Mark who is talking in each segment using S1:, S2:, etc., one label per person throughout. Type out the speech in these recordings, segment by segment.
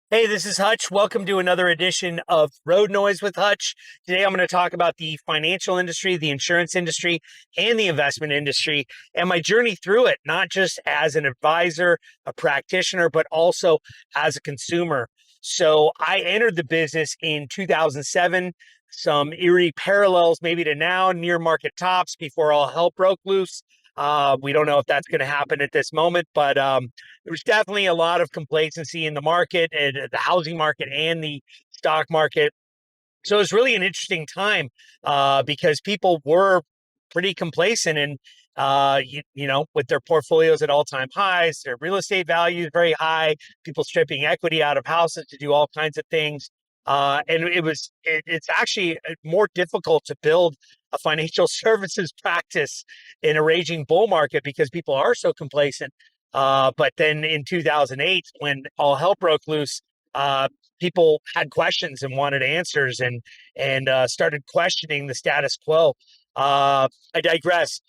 S1: Hey, this is Hutch. Welcome to another edition of Road Noise with Hutch. Today, I'm going to talk about the financial industry, the insurance industry, and the investment industry, and my journey through it, not just as an advisor, a practitioner, but also as a consumer. So, I entered the business in 2007, some eerie parallels maybe to now, near market tops before all hell broke loose. We don't know if that's going to happen at this moment, but there was definitely a lot of complacency in the market, and the housing market and the stock market. So it was really an interesting time because people were pretty complacent and with their portfolios at all-time highs, their real estate values very high, people stripping equity out of houses to do all kinds of things. And it's actually more difficult to build a financial services practice in a raging bull market because people are so complacent. But then in 2008, when all hell broke loose, people had questions and wanted answers and started questioning the status quo. I digress.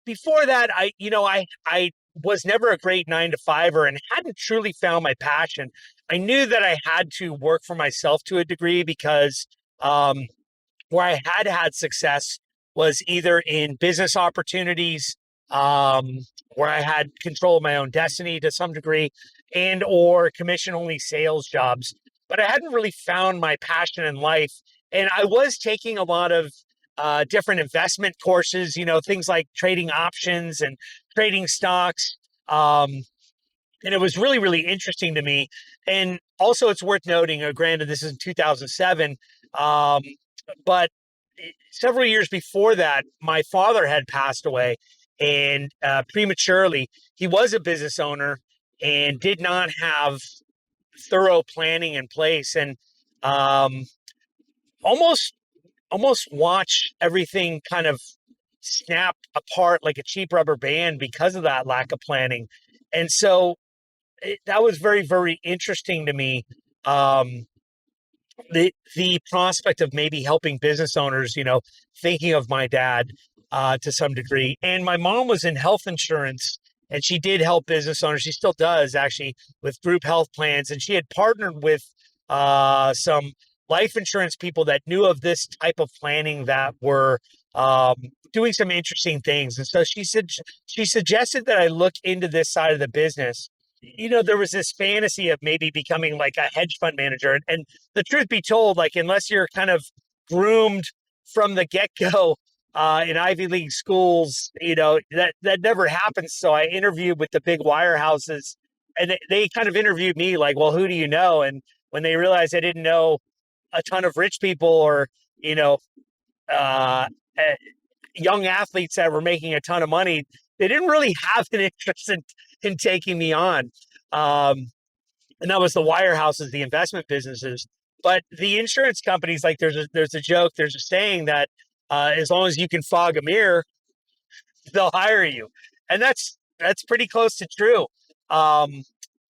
S1: Before that, I was never a great 9 to 5er and hadn't truly found my passion. I knew that I had to work for myself to a degree because um, where I had had success was either in business opportunities, where I had control of my own destiny to some degree, and or commission only sales jobs. But I hadn't really found my passion in life, and I was taking a lot of different investment courses. Things like trading options and trading stocks. And it was really, really interesting to me. And also, it's worth noting, granted, this is in 2007, um, but several years before that, my father had passed away and prematurely. He was a business owner and did not have thorough planning in place, and um, almost almost watch everything kind of snap apart like a cheap rubber band because of that lack of planning. And so that was very, very interesting to me. Um, the prospect of maybe helping business owners, thinking of my dad to some degree. And my mom was in health insurance, and she did help business owners. She still does actually with group health plans, and she had partnered with some life insurance people that knew of this type of planning that were um, doing some interesting things. And so she suggested that I look into this side of the business. There was this fantasy of maybe becoming like a hedge fund manager. And the truth be told, like, unless you're kind of groomed from the get-go in Ivy League schools, that never happens. So I interviewed with the big wirehouses, and they kind of interviewed me like, well, who do you know? And when they realized I didn't know a ton of rich people or, you know, uh, uh, young athletes that were making a ton of money, they didn't really have an interest in taking me on. Um, and that was the wirehouses, the investment businesses. But the insurance companies, like there's a joke, there's a saying that as long as you can fog a mirror, they'll hire you, and that's pretty close to true. Um,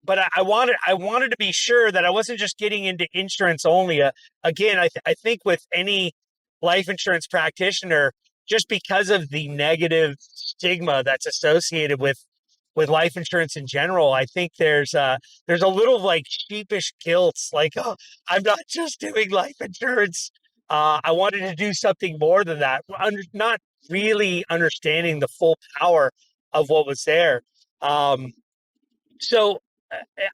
S1: but I wanted to be sure that I wasn't just getting into insurance only. Again, I think with any life insurance practitioner, just because of the negative stigma that's associated with life insurance in general, I think there's a little like sheepish guilt, like, oh, I'm not just doing life insurance. I wanted to do something more than that. Not really understanding the full power of what was there. Um, so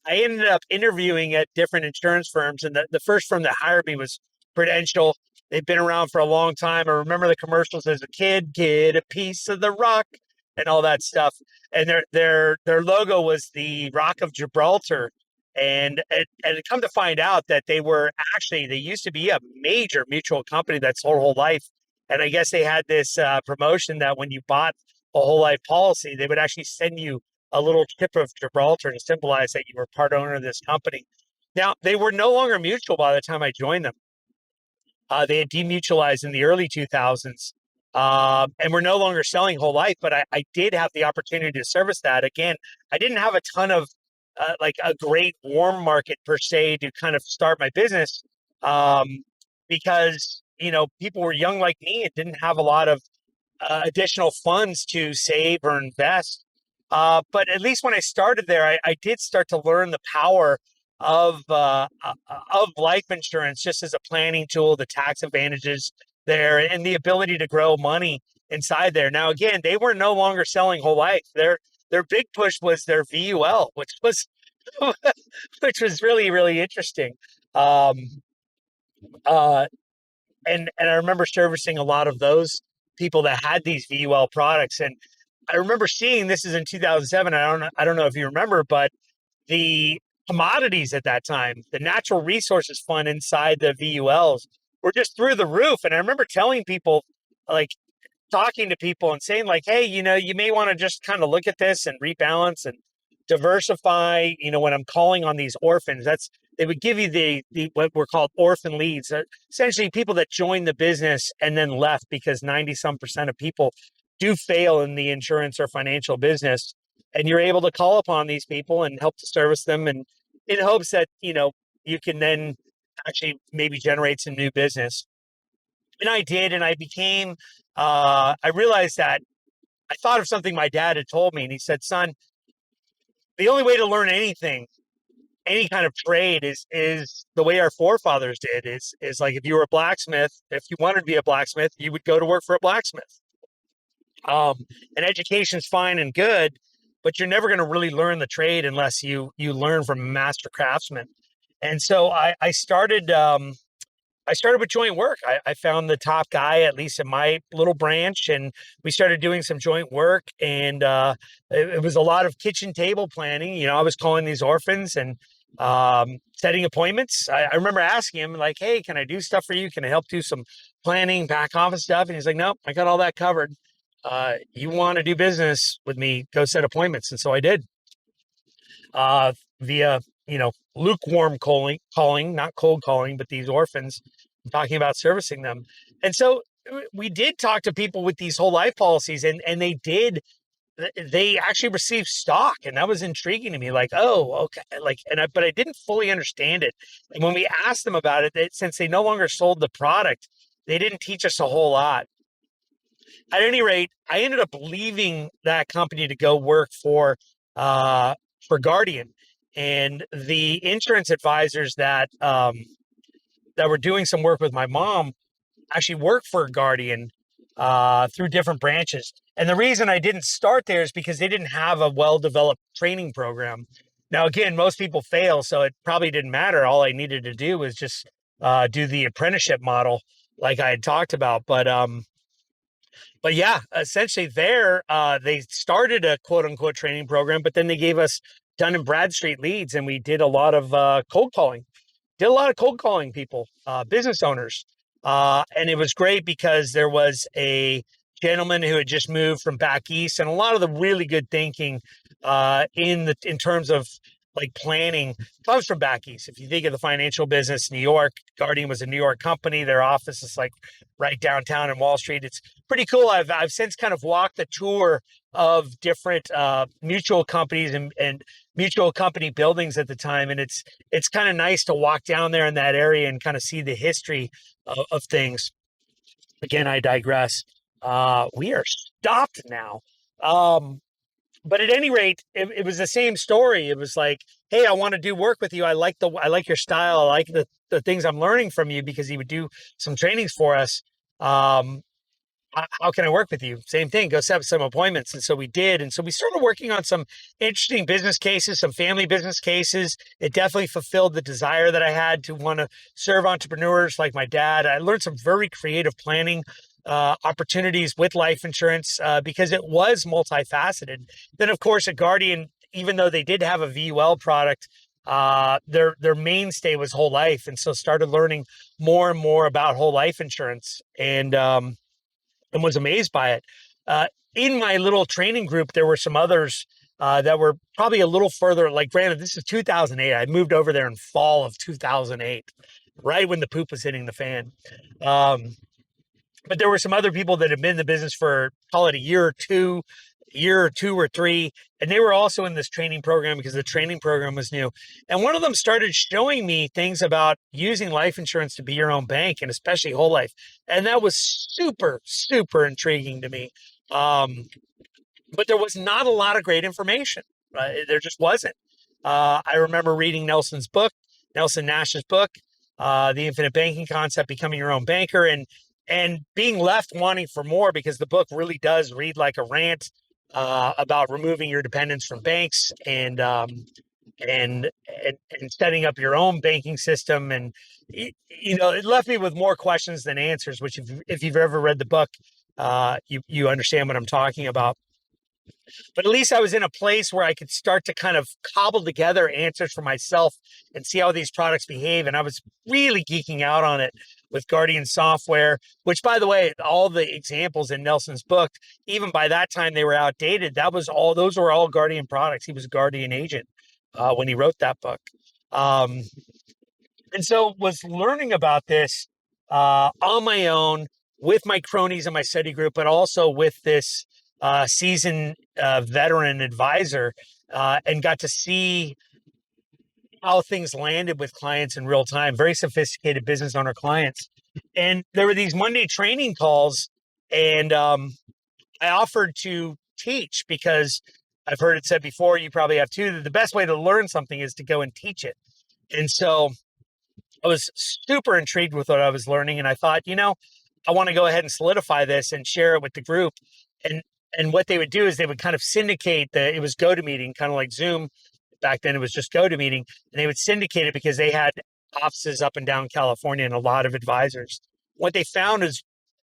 S1: I ended up interviewing at different insurance firms, and the first firm that hired me was Prudential. They've been around for a long time. I remember the commercials as a kid, get a piece of the rock and all that stuff. And their logo was the Rock of Gibraltar. And it come to find out that they used to be a major mutual company that sold whole life. And I guess they had this promotion that when you bought a whole life policy, they would actually send you a little chip of Gibraltar to symbolize that you were part owner of this company. Now, they were no longer mutual by the time I joined them. They had demutualized in the early 2000s, and were no longer selling whole life, but I did have the opportunity to service that. Again, I didn't have a ton of like a great warm market per se to kind of start my business um, because, people were young like me and didn't have a lot of additional funds to save or invest. But at least when I started there, I did start to learn the power. of life insurance, just as a planning tool, the tax advantages there, and the ability to grow money inside there. Now, again, they were no longer selling whole life. Their big push was their VUL, which was which was really really interesting. Um, uh, and I remember servicing a lot of those people that had these VUL products, and I remember seeing this is in 2007. I don't know if you remember, but the commodities at that time, the natural resources fund inside the VULs were just through the roof. And I remember telling people, like, talking to people and saying, like, hey, you may want to just kind of look at this and rebalance and diversify. When I'm calling on these orphans, they would give you the what were called orphan leads, essentially people that joined the business and then left, because 90% of people do fail in the insurance or financial business. And you're able to call upon these people and help to service them, and in hopes that you can then actually maybe generate some new business. And I did, and I became, I realized that I thought of something my dad had told me, and he said, son, the only way to learn anything, any kind of trade, is the way our forefathers did, is like, if you were a blacksmith, if you wanted to be a blacksmith, you would go to work for a blacksmith. And education's fine and good, but you're never going to really learn the trade unless you learn from a master craftsman. And so I started with joint work. I found the top guy, at least in my little branch, and we started doing some joint work. And it was a lot of kitchen table planning. I was calling these orphans and setting appointments. I remember asking him, like, hey, can I do stuff for you? Can I help do some planning, back office stuff? And he's like, nope, I got all that covered. You want to do business with me, go set appointments. And so I did, via, lukewarm calling, not cold calling, but these orphans, talking about servicing them. And so we did talk to people with these whole life policies, and they actually received stock. And that was intriguing to me, like, oh, okay. But I didn't fully understand it. And when we asked them about it, since they no longer sold the product, they didn't teach us a whole lot. At any rate, I ended up leaving that company to go work for Guardian, and the insurance advisors that were doing some work with my mom actually worked for Guardian through different branches. And the reason I didn't start there is because they didn't have a well-developed training program. Now, again, most people fail, so it probably didn't matter. All I needed to do was just do the apprenticeship model, like I had talked about. But yeah, essentially there, they started a quote unquote training program, but then they gave us Dun & Bradstreet leads, and we did a lot of cold calling. Did a lot of cold calling people, business owners. And it was great because there was a gentleman who had just moved from back east, and a lot of the really good thinking in terms of like planning comes from back east. If you think of the financial business, New York, Guardian was a New York company. Their office is like right downtown in Wall Street. It's pretty cool. I've since kind of walked the tour of different mutual companies and mutual company buildings at the time, and it's kind of nice to walk down there in that area and kind of see the history of things. Again, I digress. We are stopped now. But at any rate, it was the same story. It was like, hey, I want to do work with you. I like your style. I like the things I'm learning from you, because he would do some trainings for us. How can I work with you? Same thing, go set up some appointments. And so we did. And so we started working on some interesting business cases, some family business cases. It definitely fulfilled the desire that I had to want to serve entrepreneurs like my dad. I learned some very creative planning opportunities with life insurance because it was multifaceted. Then, of course, at Guardian, even though they did have a VUL product, their mainstay was whole life. And so started learning more and more about whole life insurance, and was amazed by it. In my little training group, there were some others that were probably a little further. Like, granted, this is 2008. I moved over there in fall of 2008, right when the poop was hitting the fan. But there were some other people that had been in the business for, call it a year or two or three. And they were also in this training program because the training program was new. And one of them started showing me things about using life insurance to be your own bank, and especially whole life. And that was super, super intriguing to me. But there was not a lot of great information. Right? There just wasn't. I remember reading Nelson Nash's book, The Infinite Banking Concept, Becoming Your Own Banker, and being left wanting for more because the book really does read like a rant about removing your dependence from banks and setting up your own banking system. And it left me with more questions than answers, which if you've ever read the book, you understand what I'm talking about. But at least I was in a place where I could start to kind of cobble together answers for myself and see how these products behave. And I was really geeking out on it with Guardian software, which, by the way, all the examples in Nelson's book, even by that time they were outdated. Those were all Guardian products. He was a Guardian agent when he wrote that book. Um, and so was learning about this on my own with my cronies in my study group, but also with this seasoned veteran advisor, and got to see how things landed with clients in real time, very sophisticated business owner clients. And there were these Monday training calls, and I offered to teach because I've heard it said before, you probably have too, that the best way to learn something is to go and teach it. And so I was super intrigued with what I was learning, and I thought, I want to go ahead and solidify this and share it with the group. And what they would do is they would kind of syndicate it was GoToMeeting, kind of like Zoom. Back then it was just GoToMeeting, and they would syndicate it because they had offices up and down California and a lot of advisors. What they found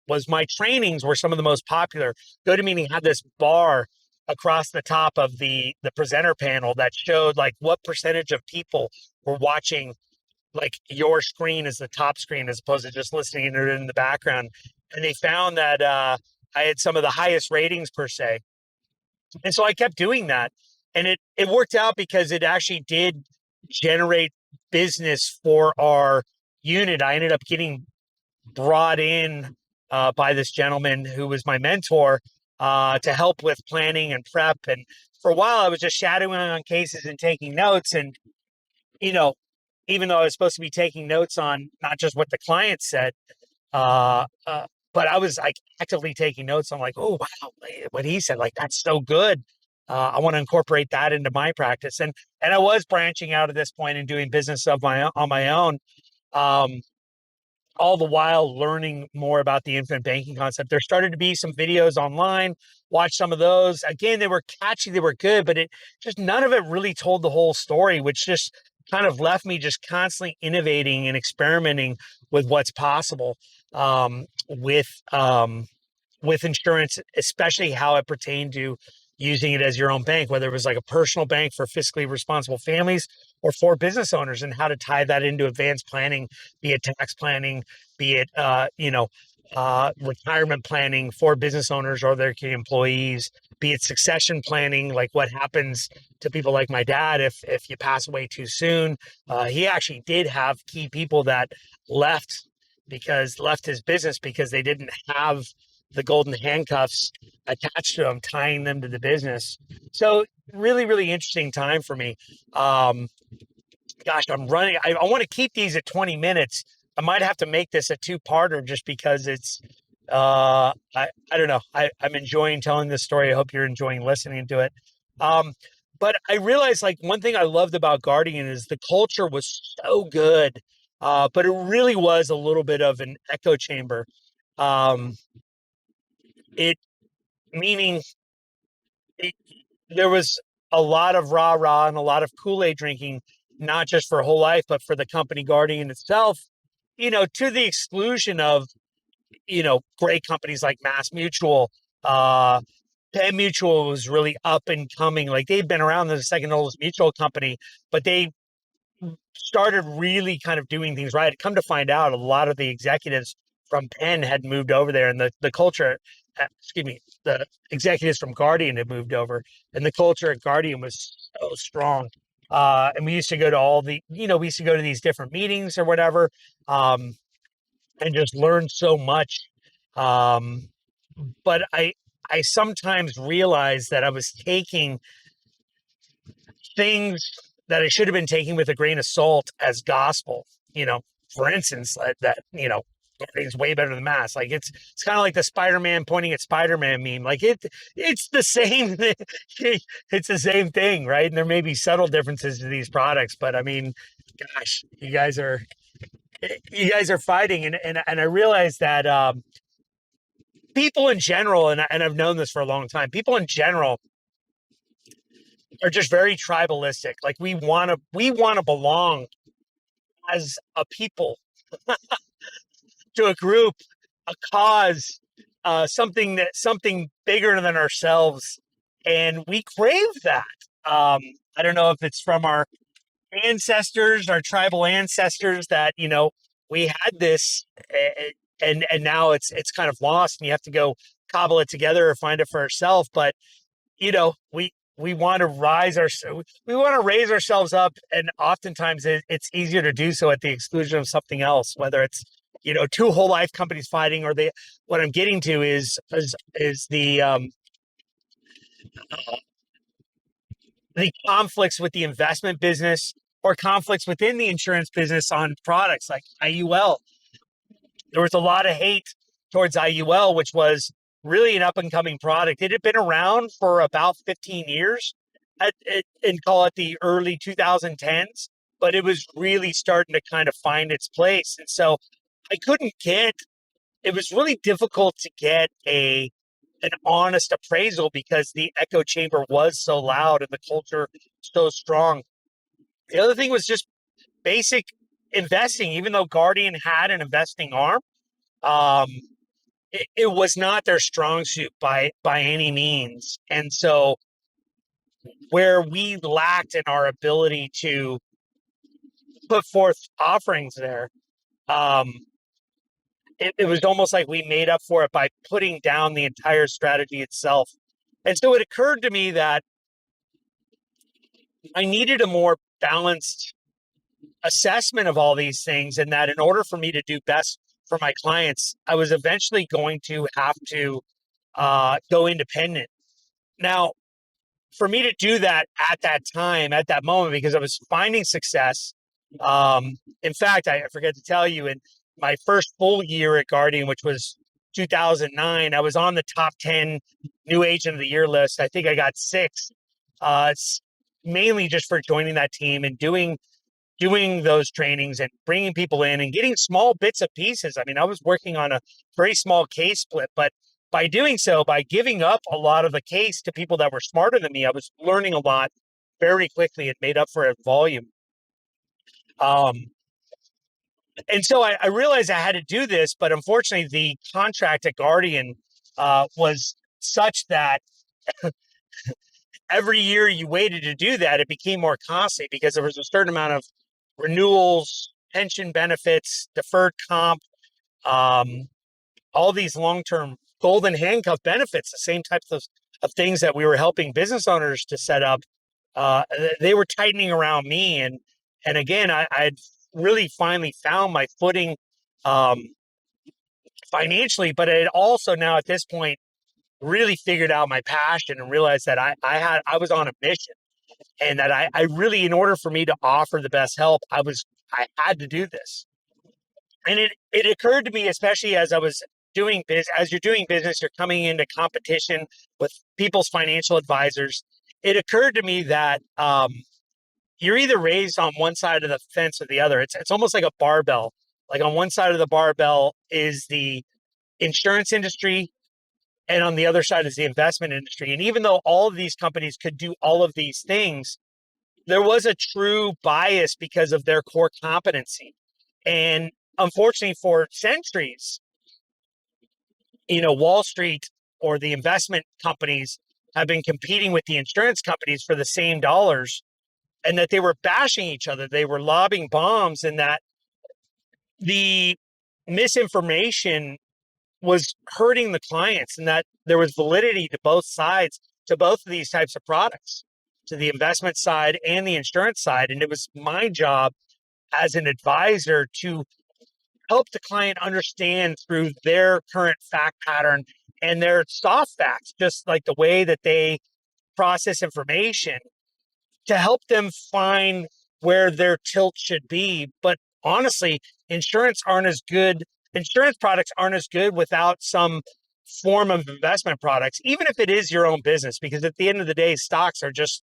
S1: was my trainings were some of the most popular. GoToMeeting had this bar across the top of the presenter panel that showed like what percentage of people were watching like your screen is the top screen as opposed to just listening to it in the background. And they found that I had some of the highest ratings per se. And so I kept doing that. And it worked out because it actually did generate business for our unit. I ended up getting brought in by this gentleman who was my mentor to help with planning and prep. And for a while, I was just shadowing on cases and taking notes. And, you know, even though I was supposed to be taking notes on not just what the client said, uh, uh, but I was like actively taking notes. I'm like, oh wow, what he said, like that's so good. I want to incorporate that into my practice, and I was branching out at this point and doing business on my own. Um, all the while learning more about the infinite banking concept. There started to be some videos online, watch some of those. Again, they were catchy, they were good, but it just none of it really told the whole story, which just kind of left me just constantly innovating and experimenting with what's possible with insurance, especially how it pertained to using it as your own bank, whether it was like a personal bank for fiscally responsible families or for business owners, and how to tie that into advanced planning, be it tax planning, be it, retirement planning for business owners or their key employees, be it succession planning, like what happens to people like my dad if you pass away too soon. He actually did have key people that left his business because they didn't have the golden handcuffs attached to them, tying them to the business. So really, really interesting time for me. Gosh, I'm running. I want to keep these at 20 minutes. I might have to make this a two-parter just because it's, I don't know. I'm enjoying telling this story. I hope you're enjoying listening to it. But I realized like one thing I loved about Guardian is the culture was so good. But it really was a little bit of an echo chamber. Um, it meaning it, there was a lot of rah-rah and a lot of Kool-Aid drinking, not just for whole life, but for the company Guardian itself, to the exclusion of, great companies like Mass Mutual. Penn Mutual was really up and coming. Like they've been around, the second oldest mutual company, but they started really kind of doing things right. Come to find out, a lot of the executives from Penn had moved over there, and the culture, the executives from Guardian had moved over, and the culture at Guardian was so strong. And we used to go to we used to go to these different meetings or whatever, and just learn so much. Um, but I sometimes realized that I was taking things that I should have been taking with a grain of salt as gospel. For instance, that Guardian's way better than Mass. Like it's kind of like the Spider-Man pointing at Spider-Man meme. Like it's the same it's the same thing, right? And there may be subtle differences to these products, but I mean, gosh, you guys are fighting, and I realize that people in general, and I've known this for a long time, people in general are just very tribalistic. Like we want to belong as a people to a group, a cause, something bigger than ourselves, and we crave that. I don't know if it's from our ancestors, our tribal ancestors, that we had this, and now it's kind of lost, and you have to go cobble it together or find it for ourselves. But we want to we want to raise ourselves up, and oftentimes it's easier to do so at the exclusion of something else, whether it's two whole life companies fighting, or what I'm getting to is the conflicts with the investment business, or conflicts within the insurance business on products like IUL. There was a lot of hate towards IUL, which was really an up and coming product. It had been around for about 15 years and call it the early 2010s, but it was really starting to kind of find its place. And so I couldn't get, it was really difficult to get an honest appraisal because the echo chamber was so loud and the culture so strong. The other thing was just basic investing. Even though Guardian had an investing arm, um, it was not their strong suit by any means. And so where we lacked in our ability to put forth offerings there, um, it was almost like we made up for it by putting down the entire strategy itself. And so it occurred to me that I needed a more balanced assessment of all these things, and that in order for me to do best for my clients, I was eventually going to have to go independent. Now, for me to do that at that time, at that moment, because I was finding success. In fact, I forget to tell you, in my first full year at Guardian, which was 2009, I was on the top 10 new agent of the year list. I think I got six, it's mainly just for joining that team and doing those trainings and bringing people in and getting small bits of pieces. I mean, I was working on a very small case split, but by doing so, by giving up a lot of the case to people that were smarter than me, I was learning a lot very quickly and made up for it volume. Um, and so I realized I had to do this, but unfortunately, the contract at Guardian was such that every year you waited to do that, it became more costly because there was a certain amount of renewals, pension benefits, deferred comp, um, all these long-term golden handcuff benefits, the same types of things that we were helping business owners to set up. They were tightening around me. And again, I'd really finally found my footing um, financially, but it also now at this point really figured out my passion and realized that I was on a mission, and that I really, in order for me to offer the best help, I had to do this. And it occurred to me, especially as I was as you're doing business, you're coming into competition with people's financial advisors. It occurred to me that you're either raised on one side of the fence or the other. It's almost like a barbell. Like on one side of the barbell is the insurance industry, and on the other side is the investment industry. And even though all of these companies could do all of these things, there was a true bias because of their core competency. And unfortunately, for centuries, Wall Street or the investment companies have been competing with the insurance companies for the same dollars, and that they were bashing each other. They were lobbing bombs, and that the misinformation was hurting the clients, and that there was validity to both sides, to both of these types of products, to the investment side and the insurance side. And it was my job as an advisor to help the client understand through their current fact pattern and their soft facts, just like the way that they process information, to help them find where their tilt should be. But honestly, insurance aren't as good insurance products aren't as good without some form of investment products, even if it is your own business, because at the end of the day, stocks are just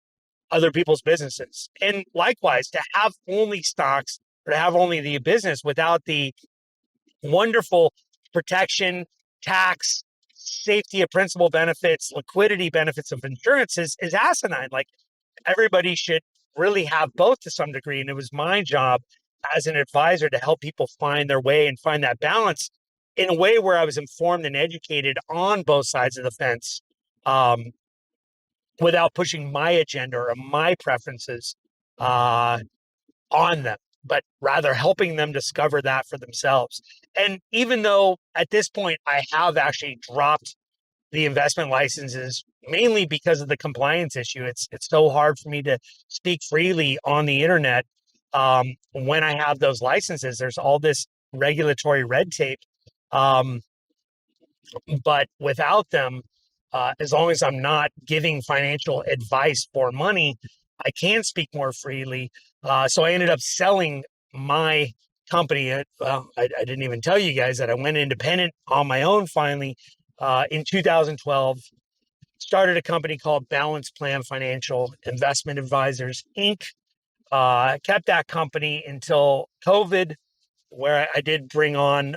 S1: other people's businesses. And likewise, to have only stocks or to have only the business without the wonderful protection, tax, safety of principal benefits, liquidity benefits of insurance is asinine. Like, everybody should really have both to some degree. And it was my job as an advisor to help people find their way and find that balance in a way where I was informed and educated on both sides of the fence, um, without pushing my agenda or my preferences uh, on them, but rather helping them discover that for themselves. And even though at this point I have actually dropped the investment licenses mainly because of the compliance issue, it's so hard for me to speak freely on the internet when I have those licenses. There's all this regulatory red tape. Um, but without them, as long as I'm not giving financial advice for money, I can speak more freely. So I ended up selling my company. I didn't even tell you guys that I went independent on my own finally in 2012. Started a company called Balance Plan Financial Investment Advisors, Inc. Kept that company until COVID, where I did bring on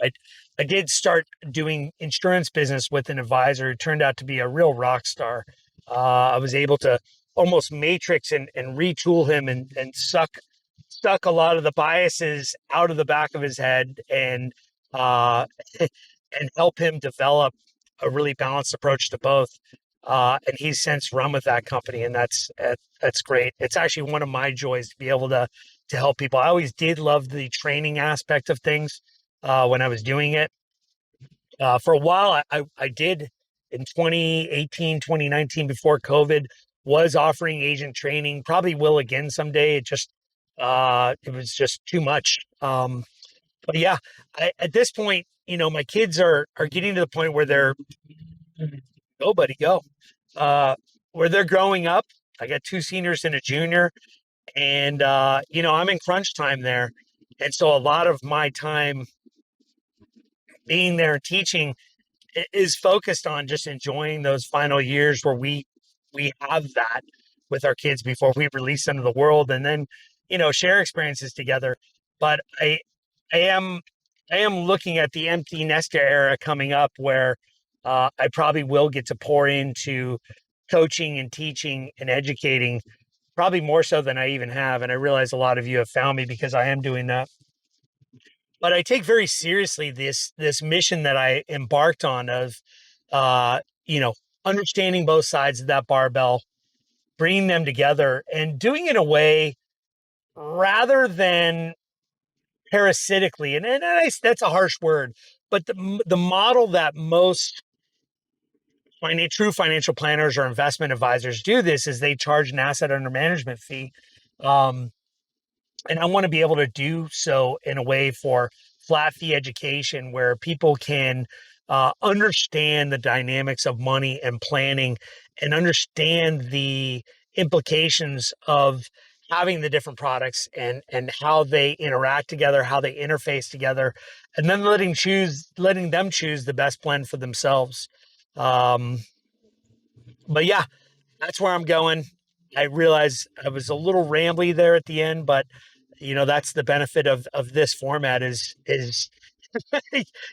S1: I I did start doing insurance business with an advisor who turned out to be a real rock star. I was able to almost matrix and retool him and suck a lot of the biases out of the back of his head and uh, and help him develop a really balanced approach to both. And he's since run with that company, and that's great. It's actually one of my joys to be able to help people. I always did love the training aspect of things when I was doing it. For a while, I did in 2018, 2019, before COVID, was offering agent training. Probably will again someday. It was just too much. But yeah, at this point, my kids are getting to the point where they're go, buddy, go. Uh, where they're growing up. I got two seniors and a junior, and I'm in crunch time there, and so a lot of my time being there teaching is focused on just enjoying those final years where we have that with our kids before we release them to the world, and then share experiences together. But I am I am looking at the empty nester era coming up where I probably will get to pour into coaching and teaching and educating, probably more so than I even have. And I realize a lot of you have found me because I am doing that. But I take very seriously this mission that I embarked on of, uh, you know, understanding both sides of that barbell, bringing them together, and doing it in a way rather than parasitically. That's a harsh word, but the model that most true financial planners or investment advisors do this is they charge an asset under management fee. Um, and I want to be able to do so in a way for flat fee education where people can understand the dynamics of money and planning and understand the implications of having the different products and how they interact together, how they interface together, and then letting them choose the best blend for themselves. Um, but yeah, that's where I'm going. I realize I was a little rambly there at the end, but that's the benefit of this format is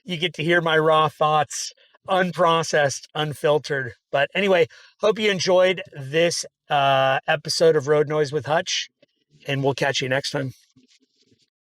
S1: you get to hear my raw thoughts, unprocessed, unfiltered. But anyway, hope you enjoyed this episode of Road Noise with Hutch, and we'll catch you next time.